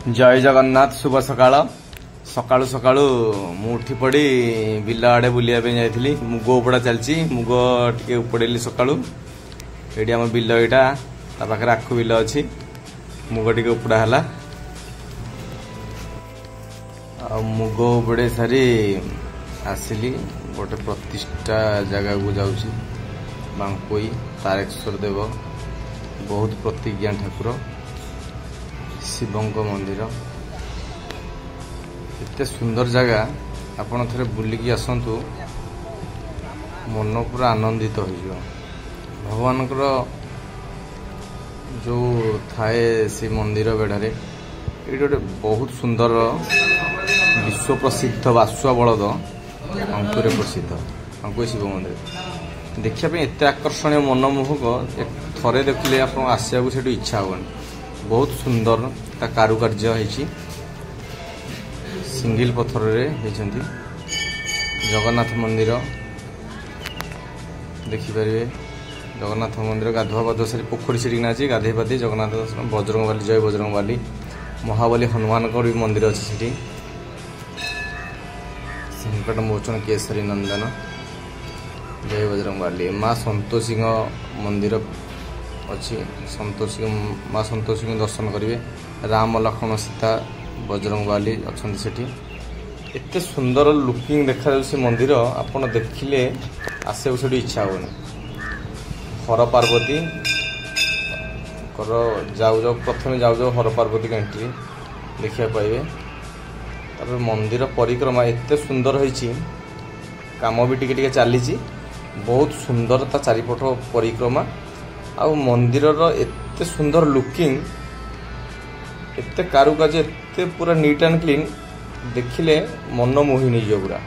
जय जगन्नाथ शुभ सकाळ सकाळू सकाळू मु उठी पड़ी बिल आड़े बुलिया जाइली मुग उपड़ा चलती मुग टे उपड़ेली सकाळू ये आम बिल यहाँ पाखे आखु बिल अच्छी मुग टे उपड़ा है मुग उपड़े सारी आसिली गोटे प्रतिष्ठा जगह को जाऊँगी बांकोई तारेश्वर देव बहुत प्रतिज्ञा ठाकुर शिवंक मंदिर एते सुंदर जगह आपण थे बुलिकी आसतु मन पूरा आनंदित हो भगवान जो थाए से मंदिर बेढ़े ये गोटे बहुत सुंदर विश्व प्रसिद्ध बासुआ बलद अंकुरे प्रसिद्ध अंकुर शिव मंदिर देखापी एत आकर्षणीय मनमोहक थरे देखिले आप आसा से इच्छा हेनी बहुत सुंदर ता कारुकार्य है सिंगिल पत्थर जगन्नाथ मंदिर देखिपारे जगन्नाथ मंदिर गाधुआ पाधुआ सारी पोखरी सीढ़ी अच्छी गाधे पाधे जगन्नाथ बजरंगबाली जय बजरंगबाली महाबली हनुमान भी मंदिर अच्छी संकट मोचन केसरी नंदन जय बजरंगबाली माँ संतोषी मंदिर अच्छी संतोषी माँ संतोषी दर्शन करेंगे राम लक्ष्मण सीता बजरंगबाली अच्छा से एत सुंदर लुकिंग देखा से मंदिर आपड़ देखिले आसे से इच्छा होनी हर पार्वती जाऊ जाऊ प्रथम जाऊ जाऊ हर पार्वती का एंट्री देखा पाइबे तापर मंदिर परिक्रमा एत सुंदर होइछि काम भी टिके चली बहुत सुंदर ता चारिपट परिक्रमा आ मंदिर एत सुंदर लुकिंग एत कारुकाज एत पूरा नीट एंड क्लीन देखिले मन मोहि नहीं पूरा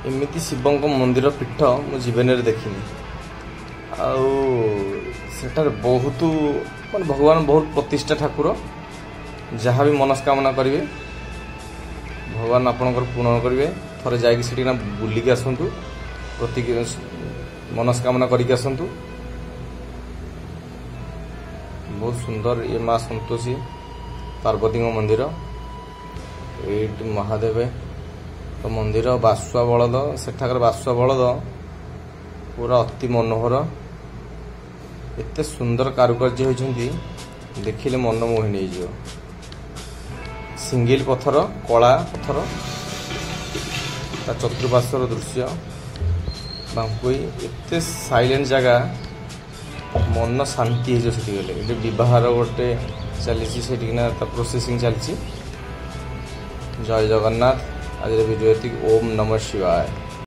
एमती शिवंक मंदिर पीठ मु जीवन में देखनी आठार बहुत मान भगवान बहुत प्रतिष्ठा ठाकुर जहाँ भी मनस्कामना करेंगे भगवान आपणकर पूर्ण करेंगे थरे जाकि बुलिकी आसतु प्रति मनस्कामना करके आसतु बहुत सुंदर ये माँ संतोषी पार्वती मंदिर ये महादेव तो मंदिर बासुआ बलद सेठाकर बासुआ बलद पूरा अति मनोहर एते सुंदर कारुकार्य होती देखिले मन मोहि नहीं जो सिंगिल पत्थर कला पत्थर चतुर्पार्श्वर दृश्य बांकोई एते साइलेंट जगह मन शांति हो गले बहार गोटे चली प्रोसेसिंग चलती जय जगन्नाथ आज वीडियो ओम नमः शिवाय।